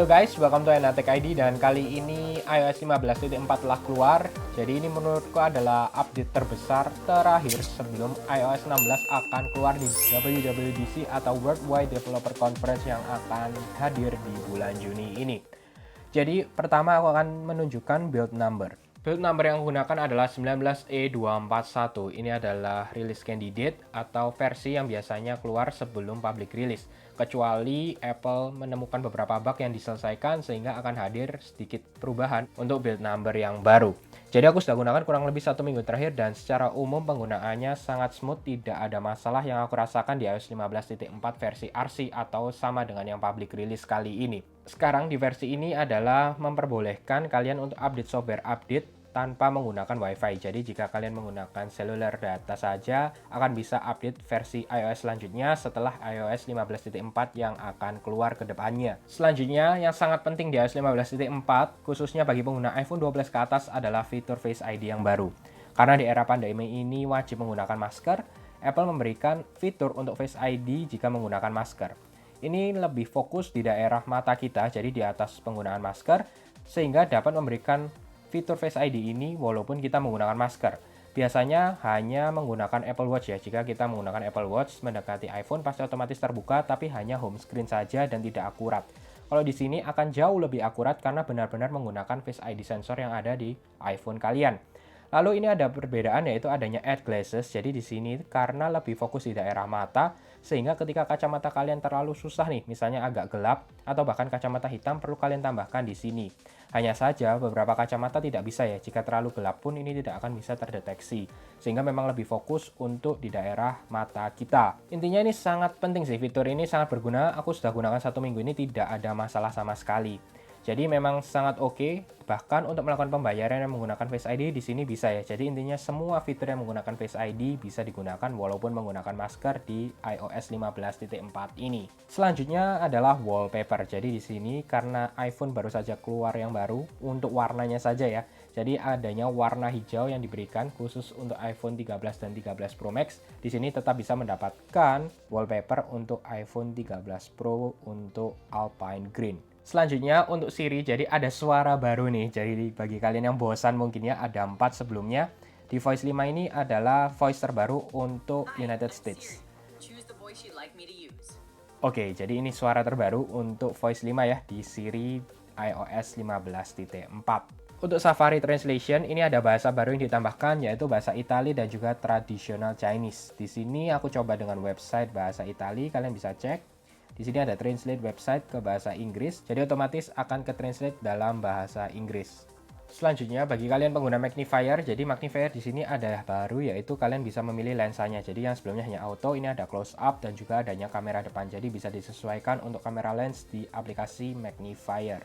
Halo guys, welcome to Enatek ID dan kali ini iOS 15.4 telah keluar. Jadi ini menurutku adalah update terbesar terakhir sebelum iOS 16 akan keluar di WWDC atau Worldwide Developer Conference yang akan hadir di bulan Juni ini. Jadi pertama aku akan menunjukkan build number. Build number yang aku gunakan adalah 19E241. Ini adalah release candidate atau versi yang biasanya keluar sebelum public release. Kecuali Apple menemukan beberapa bug yang diselesaikan sehingga akan hadir sedikit perubahan untuk build number yang baru. Jadi aku sudah gunakan kurang lebih 1 minggu terakhir dan secara umum penggunaannya sangat smooth, tidak ada masalah yang aku rasakan di iOS 15.4 versi RC atau sama dengan yang public release kali ini. Sekarang di versi ini adalah memperbolehkan kalian untuk update software update tanpa menggunakan WiFi. Jadi jika kalian menggunakan cellular data saja akan bisa update versi iOS selanjutnya setelah iOS 15.4 yang akan keluar ke depannya. Selanjutnya yang sangat penting di iOS 15.4 khususnya bagi pengguna iPhone 12 ke atas adalah fitur Face ID yang baru. Karena di era pandemi ini wajib menggunakan masker, Apple memberikan fitur untuk Face ID jika menggunakan masker. Ini lebih fokus di daerah mata kita, jadi di atas penggunaan masker, sehingga dapat memberikan fitur Face ID ini walaupun kita menggunakan masker. Biasanya hanya menggunakan Apple Watch ya, jika kita menggunakan Apple Watch mendekati iPhone pasti otomatis terbuka, tapi hanya home screen saja dan tidak akurat. Kalau di sini akan jauh lebih akurat karena benar-benar menggunakan Face ID sensor yang ada di iPhone kalian. Lalu ini ada perbedaan yaitu adanya add glasses. Jadi di sini karena lebih fokus di daerah mata sehingga ketika kacamata kalian terlalu susah nih, misalnya agak gelap atau bahkan kacamata hitam perlu kalian tambahkan di sini. Hanya saja beberapa kacamata tidak bisa ya, jika terlalu gelap pun ini tidak akan bisa terdeteksi. Sehingga memang lebih fokus untuk di daerah mata kita. Intinya ini sangat penting sih, fitur ini sangat berguna. Aku sudah gunakan 1 minggu ini tidak ada masalah sama sekali. Jadi memang sangat oke, bahkan untuk melakukan pembayaran yang menggunakan Face ID di sini bisa ya. Jadi intinya semua fitur yang menggunakan Face ID bisa digunakan walaupun menggunakan masker di iOS 15.4 ini. Selanjutnya adalah wallpaper. Jadi di sini karena iPhone baru saja keluar yang baru untuk warnanya saja ya. Jadi adanya warna hijau yang diberikan khusus untuk iPhone 13 dan 13 Pro Max. Di sini tetap bisa mendapatkan wallpaper untuk iPhone 13 Pro untuk Alpine Green. Selanjutnya untuk Siri, jadi ada suara baru nih. Jadi bagi kalian yang bosan mungkin ya, ada 4 sebelumnya. Di Voice 5 ini adalah voice terbaru untuk United States. Oke, jadi ini suara terbaru untuk Voice 5 ya di Siri iOS 15.4. Untuk Safari Translation ini ada bahasa baru yang ditambahkan yaitu bahasa Italia dan juga tradisional Chinese. Di sini aku coba dengan website bahasa Italia, kalian bisa cek. Di sini ada translate website ke bahasa Inggris, jadi otomatis akan ke translate dalam bahasa Inggris. Selanjutnya bagi kalian pengguna magnifier, jadi magnifier di sini ada baru yaitu kalian bisa memilih lensanya. Jadi yang sebelumnya hanya auto, ini ada close up dan juga adanya kamera depan. Jadi bisa disesuaikan untuk kamera lens di aplikasi magnifier.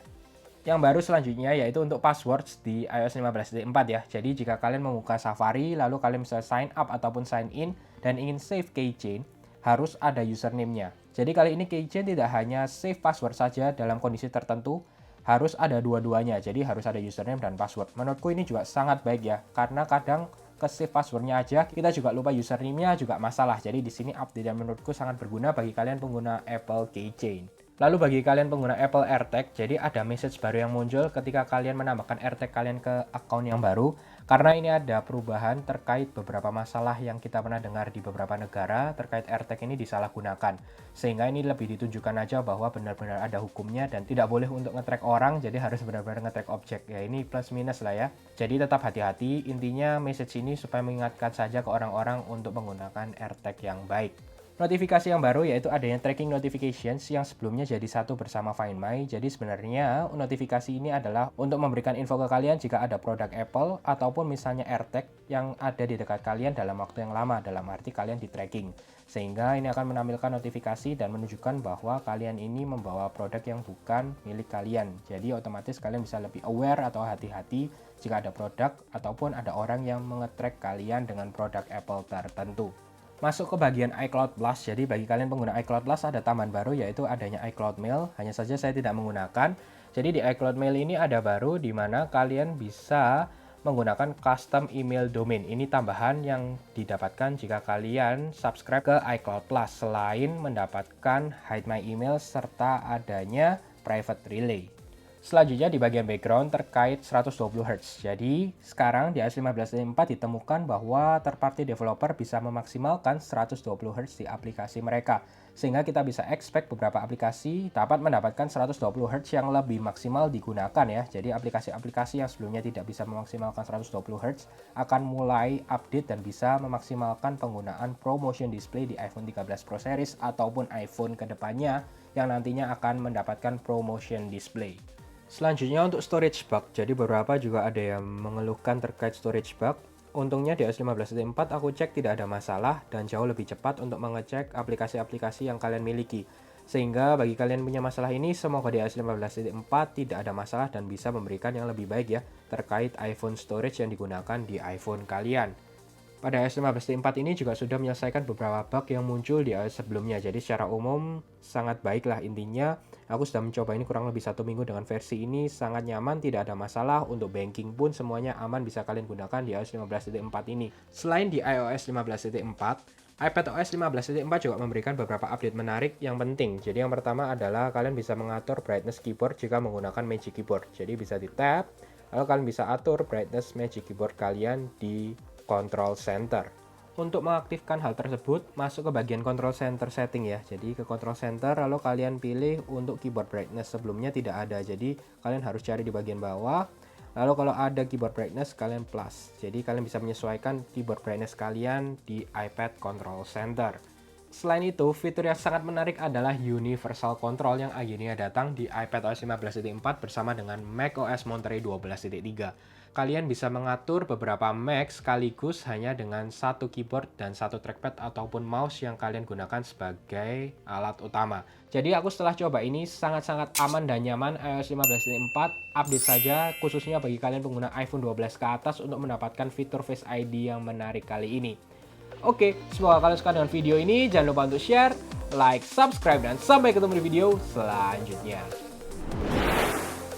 Yang baru selanjutnya yaitu untuk passwords di iOS 15.4 ya. Jadi jika kalian membuka Safari lalu kalian bisa sign up ataupun sign in dan ingin save keychain, harus ada username-nya. Jadi kali ini keychain tidak hanya save password saja dalam kondisi tertentu, harus ada dua-duanya. Jadi harus ada username dan password. Menurutku ini juga sangat baik ya, karena kadang ke save passwordnya aja kita juga lupa username-nya juga masalah. Jadi di sini update yang menurutku sangat berguna bagi kalian pengguna Apple Keychain. Lalu bagi kalian pengguna Apple AirTag, jadi ada message baru yang muncul ketika kalian menambahkan AirTag kalian ke akun yang baru. Karena ini ada perubahan terkait beberapa masalah yang kita pernah dengar di beberapa negara terkait AirTag ini disalahgunakan. Sehingga ini lebih ditunjukkan aja bahwa benar-benar ada hukumnya dan tidak boleh untuk nge-track orang, jadi harus benar-benar nge-track objek. Ya ini plus minus lah ya. Jadi tetap hati-hati, intinya message ini supaya mengingatkan saja ke orang-orang untuk menggunakan AirTag yang baik. Notifikasi yang baru yaitu adanya tracking notifications yang sebelumnya jadi satu bersama Find My. Jadi sebenarnya notifikasi ini adalah untuk memberikan info ke kalian jika ada produk Apple ataupun misalnya AirTag yang ada di dekat kalian dalam waktu yang lama, dalam arti kalian di tracking. Sehingga ini akan menampilkan notifikasi dan menunjukkan bahwa kalian ini membawa produk yang bukan milik kalian. Jadi otomatis kalian bisa lebih aware atau hati-hati jika ada produk ataupun ada orang yang mengetrack kalian dengan produk Apple tertentu. Masuk ke bagian iCloud Plus, jadi bagi kalian pengguna iCloud Plus ada tambahan baru yaitu adanya iCloud Mail, hanya saja saya tidak menggunakan. Jadi di iCloud Mail ini ada baru di mana kalian bisa menggunakan custom email domain. Ini tambahan yang didapatkan jika kalian subscribe ke iCloud Plus, selain mendapatkan hide my email serta adanya private relay. Selanjutnya di bagian background terkait 120 Hz. Jadi sekarang di iOS 15.4 ditemukan bahwa third party developer bisa memaksimalkan 120 Hz di aplikasi mereka. Sehingga kita bisa expect beberapa aplikasi dapat mendapatkan 120 Hz yang lebih maksimal digunakan ya. Jadi aplikasi-aplikasi yang sebelumnya tidak bisa memaksimalkan 120 Hz akan mulai update dan bisa memaksimalkan penggunaan ProMotion Display di iPhone 13 Pro Series ataupun iPhone kedepannya yang nantinya akan mendapatkan ProMotion Display. Selanjutnya untuk storage bug, jadi beberapa juga ada yang mengeluhkan terkait storage bug. Untungnya di iOS 15.4 aku cek tidak ada masalah dan jauh lebih cepat untuk mengecek aplikasi-aplikasi yang kalian miliki. Sehingga bagi kalian punya masalah ini, semoga di iOS 15.4 tidak ada masalah dan bisa memberikan yang lebih baik ya terkait iPhone storage yang digunakan di iPhone kalian. Pada iOS 15.4 ini juga sudah menyelesaikan beberapa bug yang muncul di iOS sebelumnya. Jadi secara umum sangat baiklah intinya. Aku sudah mencoba ini kurang lebih 1 minggu dengan versi ini, sangat nyaman, tidak ada masalah. Untuk banking pun semuanya aman, bisa kalian gunakan di iOS 15.4 ini. Selain di iOS 15.4, iPadOS 15.4 juga memberikan beberapa update menarik yang penting. Jadi yang pertama adalah kalian bisa mengatur brightness keyboard jika menggunakan Magic Keyboard. Jadi bisa di tap, lalu kalian bisa atur brightness Magic Keyboard kalian di Control Center. Untuk mengaktifkan hal tersebut, masuk ke bagian Control Center setting ya. Jadi ke Control Center, lalu kalian pilih untuk keyboard brightness. Sebelumnya tidak ada, jadi kalian harus cari di bagian bawah. Lalu kalau ada keyboard brightness, kalian plus. Jadi kalian bisa menyesuaikan keyboard brightness kalian di iPad Control Center. Selain itu, fitur yang sangat menarik adalah Universal Control yang akhirnya datang di iPadOS 15.4 bersama dengan macOS Monterey 12.3. Kalian bisa mengatur beberapa Mac sekaligus hanya dengan satu keyboard dan satu trackpad ataupun mouse yang kalian gunakan sebagai alat utama. Jadi aku setelah coba ini sangat-sangat aman dan nyaman. iOS 15.4 update saja khususnya bagi kalian pengguna iPhone 12 ke atas untuk mendapatkan fitur Face ID yang menarik kali ini. Oke, semoga kalian suka dengan video ini. Jangan lupa untuk share, like, subscribe, dan sampai ketemu di video selanjutnya.